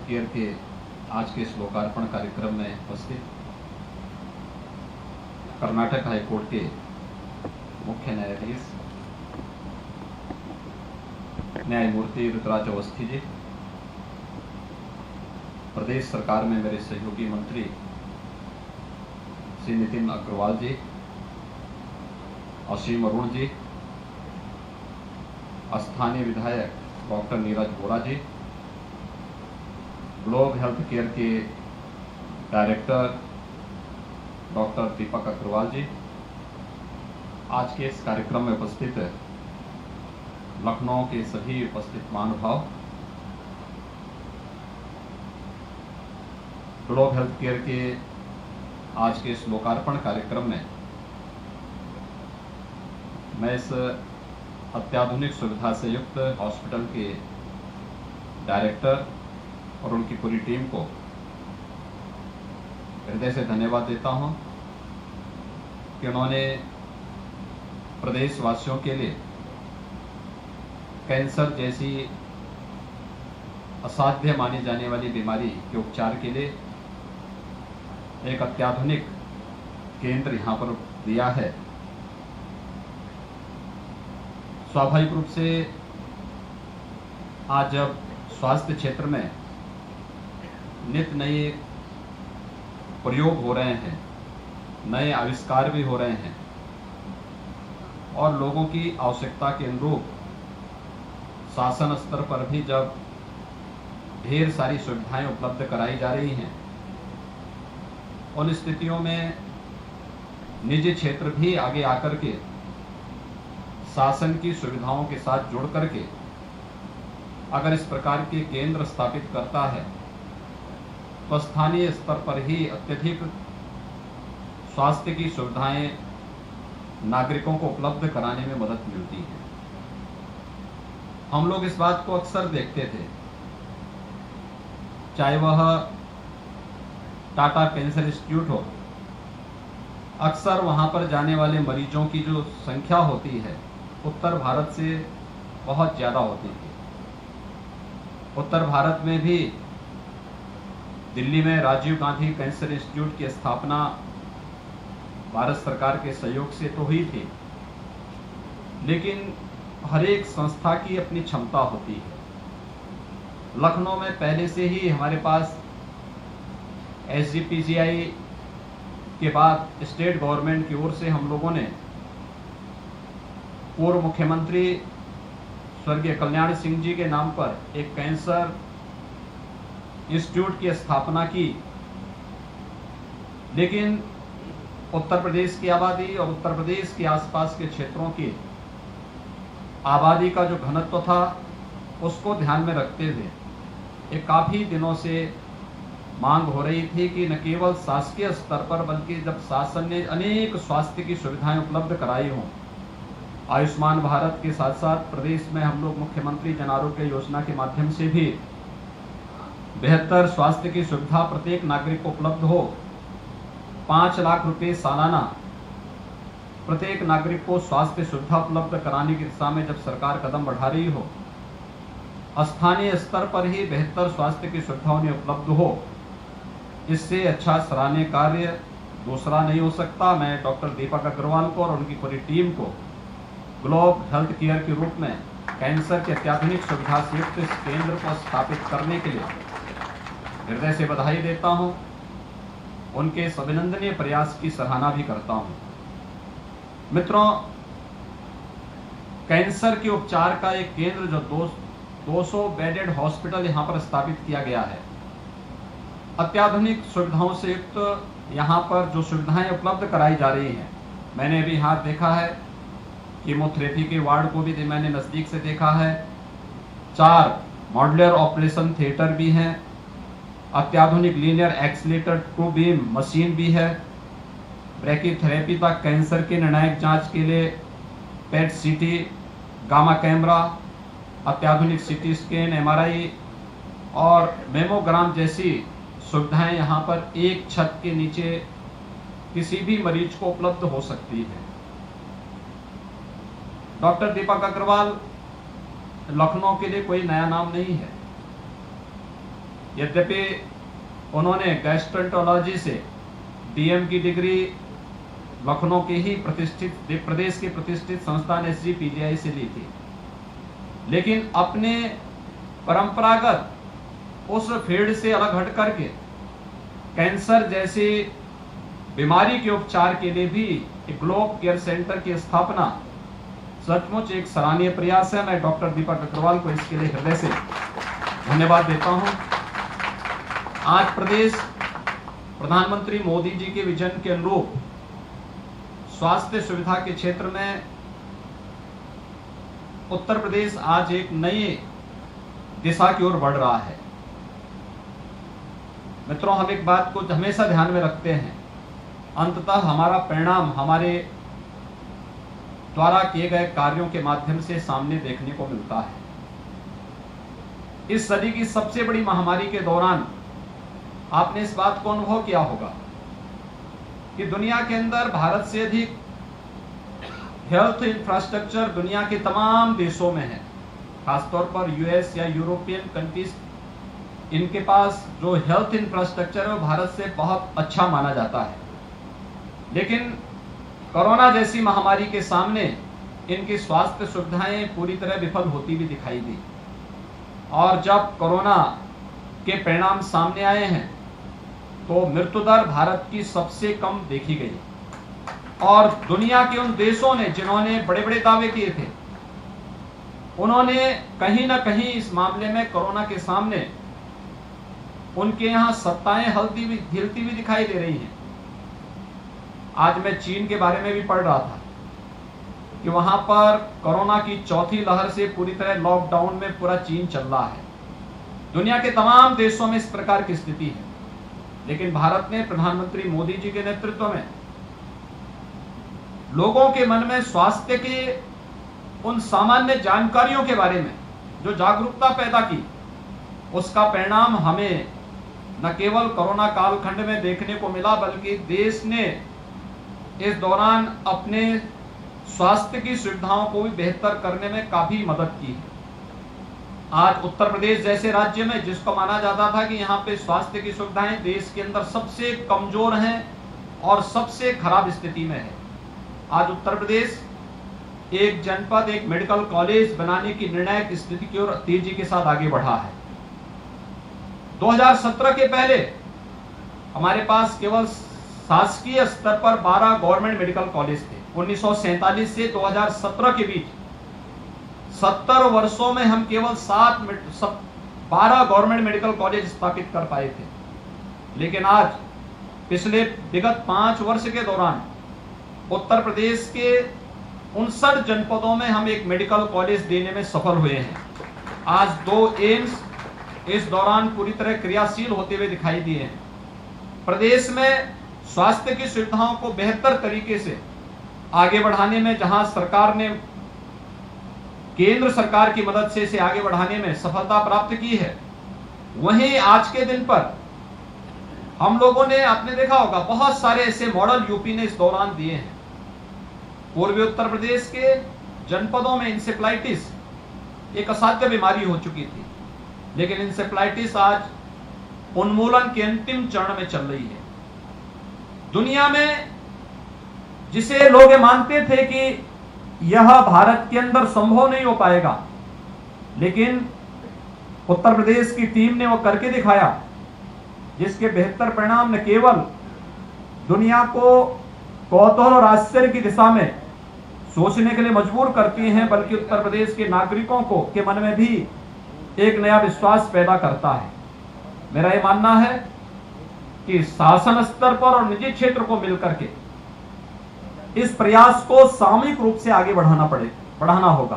Care के आज के इस लोकार्पण कार्यक्रम में उपस्थित कर्नाटक हाईकोर्ट के मुख्य न्यायाधीश न्यायमूर्ति ऋतुराज अवस्थी जी, प्रदेश सरकार में मेरे सहयोगी मंत्री श्री नितिन अग्रवाल जी, असीम अरुण जी, स्थानीय विधायक डॉक्टर नीरज बोरा जी, ग्लोब हेल्थ केयर के डायरेक्टर डॉक्टर दीपक अग्रवाल जी, आज के इस कार्यक्रम में उपस्थित लखनऊ के सभी उपस्थित महानुभाव, ग्लोब हेल्थ केयर के आज के इस लोकार्पण कार्यक्रम में मैं इस अत्याधुनिक सुविधा से युक्त हॉस्पिटल के डायरेक्टर और उनकी पूरी टीम को हृदय से धन्यवाद देता हूं कि उन्होंने प्रदेशवासियों के लिए कैंसर जैसी असाध्य मानी जाने वाली बीमारी के उपचार के लिए एक अत्याधुनिक केंद्र यहां पर दिया है। स्वाभाविक रूप से आज जब स्वास्थ्य क्षेत्र में नित्य नए प्रयोग हो रहे हैं, नए आविष्कार भी हो रहे हैं और लोगों की आवश्यकता के अनुरूप शासन स्तर पर भी जब ढेर सारी सुविधाएं उपलब्ध कराई जा रही हैं, उन स्थितियों में निजी क्षेत्र भी आगे आकर के शासन की सुविधाओं के साथ जुड़ करके अगर इस प्रकार के केंद्र स्थापित करता है तो स्थानीय स्तर पर ही अत्यधिक स्वास्थ्य की सुविधाएं नागरिकों को उपलब्ध कराने में मदद मिलती है। हम लोग इस बात को अक्सर देखते थे, चाहे वह टाटा कैंसर इंस्टीट्यूट हो, अक्सर वहां पर जाने वाले मरीजों की जो संख्या होती है उत्तर भारत से बहुत ज्यादा होती थी। उत्तर भारत में भी दिल्ली में राजीव गांधी कैंसर इंस्टीट्यूट की स्थापना भारत सरकार के सहयोग से तो हुई थी, लेकिन हर एक संस्था की अपनी क्षमता होती है। लखनऊ में पहले से ही हमारे पास SGPCI के बाद स्टेट गवर्नमेंट की ओर से हम लोगों ने पूर्व मुख्यमंत्री स्वर्गीय कल्याण सिंह जी के नाम पर एक कैंसर इंस्टीट्यूट की स्थापना की, लेकिन उत्तर प्रदेश की आबादी और उत्तर प्रदेश के आसपास के क्षेत्रों की आबादी का जो घनत्व था उसको ध्यान में रखते हुए एक काफी दिनों से मांग हो रही थी कि न केवल शासकीय स्तर पर बल्कि जब शासन ने अनेक स्वास्थ्य की सुविधाएं उपलब्ध कराई हों, आयुष्मान भारत के साथ साथ प्रदेश में हम लोग मुख्यमंत्री जन आरोग्य योजना के माध्यम से भी बेहतर स्वास्थ्य की सुविधा प्रत्येक नागरिक को उपलब्ध हो, 5 लाख रुपए सालाना प्रत्येक नागरिक को स्वास्थ्य सुविधा उपलब्ध कराने की दिशा में जब सरकार कदम बढ़ा रही हो, स्थानीय स्तर पर ही बेहतर स्वास्थ्य की सुविधा उन्हें उपलब्ध हो, इससे अच्छा सराहनीय कार्य दूसरा नहीं हो सकता। मैं डॉक्टर दीपक अग्रवाल को और उनकी पूरी टीम को ग्लोब हेल्थ केयर के रूप में कैंसर के अत्याधुनिक सुविधा से युक्त इस केंद्र को स्थापित करने के लिए हृदय से बधाई देता हूं, उनके इस अभिनंदनीय प्रयास की सराहना भी करता हूं। मित्रों, कैंसर के उपचार का एक केंद्र जो 200 बेडेड हॉस्पिटल यहां पर स्थापित किया गया है, अत्याधुनिक सुविधाओं से युक्त यहां पर जो सुविधाएं उपलब्ध कराई जा रही हैं, मैंने भी यहाँ देखा है, कीमोथेरेपी के वार्ड को भी मैंने नजदीक से देखा है, 4 मॉड्यूलर ऑपरेशन थिएटर भी हैं, अत्याधुनिक linear accelerator true beam machine भी है, ब्रैकीथेरेपी तक कैंसर के निर्णायक जांच के लिए पेट सीटी, गामा कैमरा, अत्याधुनिक सीटी स्कैन, MRI और मेमोग्राम जैसी सुविधाएं यहां पर एक छत के नीचे किसी भी मरीज को उपलब्ध हो सकती है। डॉक्टर दीपक अग्रवाल लखनऊ के लिए कोई नया नाम नहीं है। यद्यपि उन्होंने गैस्ट्रोएंटरोलॉजी से डीएम की डिग्री लखनऊ के ही प्रतिष्ठित प्रदेश के प्रतिष्ठित संस्थान SGPGI से ली थी, लेकिन अपने परंपरागत उस फील्ड से अलग हट करके कैंसर जैसी बीमारी के उपचार के लिए भी एक ग्लोब केयर सेंटर की स्थापना सचमुच एक सराहनीय प्रयास है। मैं डॉक्टर दीपक अग्रवाल को इसके लिए हृदय से धन्यवाद देता हूं। आज प्रदेश प्रधानमंत्री मोदी जी के विजन के अनुरूप स्वास्थ्य सुविधा के क्षेत्र में उत्तर प्रदेश आज एक नई दिशा की ओर बढ़ रहा है। मित्रों, हम एक बात को हमेशा ध्यान में रखते हैं, अंततः हमारा परिणाम हमारे द्वारा किए गए कार्यों के माध्यम से सामने देखने को मिलता है। इस सदी की सबसे बड़ी महामारी के दौरान आपने इस बात को अनुभव किया होगा कि दुनिया के अंदर भारत से अधिक हेल्थ इंफ्रास्ट्रक्चर दुनिया के तमाम देशों में है। खासतौर पर यूएस या यूरोपियन कंट्रीज, इनके पास जो हेल्थ इंफ्रास्ट्रक्चर है वो भारत से बहुत अच्छा माना जाता है, लेकिन कोरोना जैसी महामारी के सामने इनकी स्वास्थ्य सुविधाएं पूरी तरह विफल होती भी दिखाई दी। और जब कोरोना के परिणाम सामने आए हैं तो मृत्यु दर भारत की सबसे कम देखी गई, और दुनिया के उन देशों ने जिन्होंने बड़े बड़े दावे किए थे, उन्होंने कहीं ना कहीं इस मामले में कोरोना के सामने उनके यहां सत्ताएं हिलती भी दिखाई दे रही हैं। आज मैं चीन के बारे में भी पढ़ रहा था कि वहां पर कोरोना की चौथी लहर से पूरी तरह लॉकडाउन में पूरा चीन चल रहा है। दुनिया के तमाम देशों में इस प्रकार की स्थिति है, लेकिन भारत ने प्रधानमंत्री मोदी जी के नेतृत्व में लोगों के मन में स्वास्थ्य के उन सामान्य जानकारियों के बारे में जो जागरूकता पैदा की, उसका परिणाम हमें न केवल कोरोना कालखंड में देखने को मिला, बल्कि देश ने इस दौरान अपने स्वास्थ्य की सुविधाओं को भी बेहतर करने में काफी मदद की है। आज उत्तर प्रदेश जैसे राज्य में, जिसको माना जाता था कि यहाँ पे स्वास्थ्य की सुविधाएं देश के अंदर सबसे कमजोर हैं और सबसे खराब स्थिति में है, आज उत्तर प्रदेश एक जनपद, एक मेडिकल कॉलेज बनाने की निर्णायक स्थिति की ओर तेजी के साथ आगे बढ़ा है। 2017 के पहले हमारे पास केवल शासकीय स्तर पर 12 गवर्नमेंट मेडिकल कॉलेज थे। 1947 से 2017 के बीच 70 वर्षों में हम केवल 12 गवर्नमेंट मेडिकल कॉलेज स्थापित कर पाए थे, लेकिन आज पिछले विगत 5 वर्ष के दौरान उत्तर प्रदेश के 59 जनपदों में हम एक मेडिकल कॉलेज देने में सफल हुए हैं। आज 2 एम्स इस दौरान पूरी तरह क्रियाशील होते हुए दिखाई दिए हैं। प्रदेश में स्वास्थ्य की सुविधाओं को बेहतर तरीके से आगे बढ़ाने में जहां सरकार ने केंद्र सरकार की मदद से इसे आगे बढ़ाने में सफलता प्राप्त की है, वहीं आज के दिन पर हम लोगों ने, आपने देखा होगा, बहुत सारे ऐसे मॉडल यूपी ने इस दौरान दिए हैं। पूर्वी उत्तर प्रदेश के जनपदों में इंसेफ्लाइटिस एक असाध्य बीमारी हो चुकी थी, लेकिन इंसेफ्लाइटिस आज उन्मूलन के अंतिम चरण में चल रही है। दुनिया में जिसे लोग मानते थे कि यह भारत के अंदर संभव नहीं हो पाएगा, लेकिन उत्तर प्रदेश की टीम ने वो करके दिखाया, जिसके बेहतर परिणाम न केवल दुनिया को कौतूहल और आश्चर्य की दिशा में सोचने के लिए मजबूर करती हैं, बल्कि उत्तर प्रदेश के नागरिकों को के मन में भी एक नया विश्वास पैदा करता है। मेरा ये मानना है कि शासन स्तर पर और निजी क्षेत्र को मिलकर के इस प्रयास को सामूहिक रूप से आगे बढ़ाना होगा।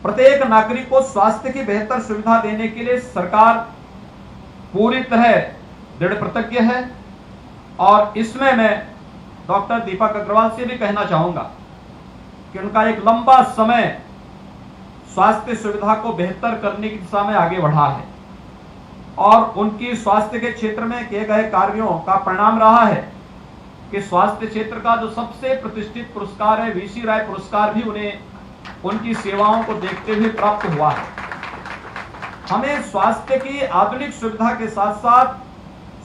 प्रत्येक नागरिक को स्वास्थ्य की बेहतर सुविधा देने के लिए सरकार पूरी तरह दृढ़ प्रतिज्ञ है, और इसमें मैं डॉक्टर दीपक अग्रवाल से भी कहना चाहूंगा कि उनका एक लंबा समय स्वास्थ्य सुविधा को बेहतर करने की दिशा में आगे बढ़ा है, और उनकी स्वास्थ्य के क्षेत्र में किए गए कार्यों का परिणाम रहा है कि स्वास्थ्य क्षेत्र का जो सबसे प्रतिष्ठित पुरस्कार है, वीसी राय पुरस्कार, भी उन्हें उनकी सेवाओं को देखते हुए प्राप्त हुआ है। हमें स्वास्थ्य की आधुनिक सुविधा के साथ साथ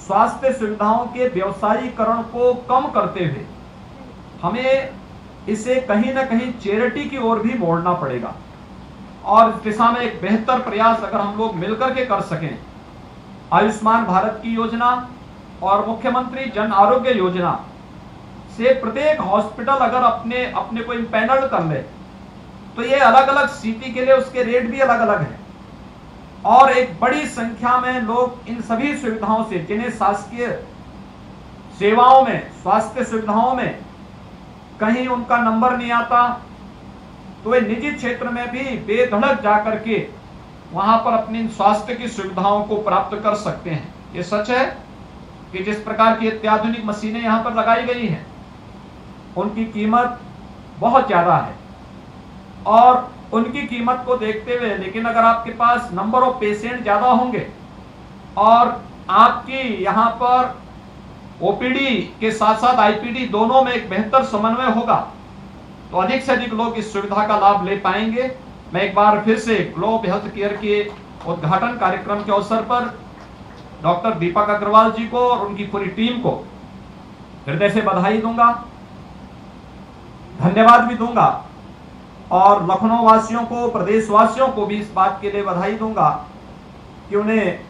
स्वास्थ्य सुविधाओं के व्यवसायीकरण को कम करते हुए हमें इसे कहीं ना कहीं चैरिटी की ओर भी मोड़ना पड़ेगा। और इस दिशा में एक बेहतर प्रयास अगर हम लोग मिलकर के कर सकें, आयुष्मान भारत की योजना और मुख्यमंत्री जन आरोग्य योजना से प्रत्येक हॉस्पिटल अगर अपने अपने को इम्पैनल कर ले तो ये अलग अलग सिटी के लिए उसके रेट भी अलग अलग है और एक बड़ी संख्या में लोग इन सभी सुविधाओं से, जिन्हें शासकीय सेवाओं में, स्वास्थ्य सुविधाओं में कहीं उनका नंबर नहीं आता, तो वे निजी क्षेत्र में भी बेधड़क जाकर के वहां पर अपनी स्वास्थ्य की सुविधाओं को प्राप्त कर सकते हैं। ये सच है कि जिस प्रकार की अत्याधुनिक मशीनें यहां पर लगाई गई हैं उनकी कीमत बहुत ज्यादा है और उनकी कीमत को देखते हुए, लेकिन अगर आपके पास नंबर ऑफ पेशेंट ज्यादा होंगे और आपकी यहां पर ओपीडी के साथ साथ आईपीडी दोनों में एक बेहतर समन्वय होगा तो अधिक से अधिक लोग इस सुविधा का लाभ ले पाएंगे। मैं एक बार फिर से ग्लोब हेल्थ केयर के उद्घाटन कार्यक्रम के अवसर पर डॉक्टर दीपक अग्रवाल जी को और उनकी पूरी टीम को हृदय से बधाई दूंगा, धन्यवाद भी दूंगा और लखनऊ वासियों को, प्रदेशवासियों को भी इस बात के लिए बधाई दूंगा कि उन्हें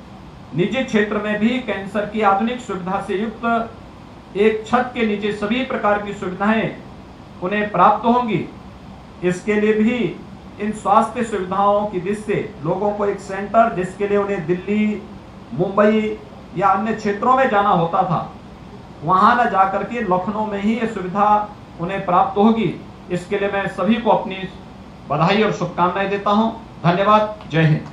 निजी क्षेत्र में भी कैंसर की आधुनिक सुविधा से युक्त एक छत के नीचे सभी प्रकार की सुविधाएं उन्हें प्राप्त होंगी। इसके लिए भी इन स्वास्थ्य सुविधाओं की दृष्टि से लोगों को एक सेंटर, जिसके लिए उन्हें दिल्ली, मुंबई या अन्य क्षेत्रों में जाना होता था, वहां न जाकर के लखनऊ में ही ये सुविधा उन्हें प्राप्त होगी। इसके लिए मैं सभी को अपनी बधाई और शुभकामनाएं देता हूं। धन्यवाद। जय हिंद।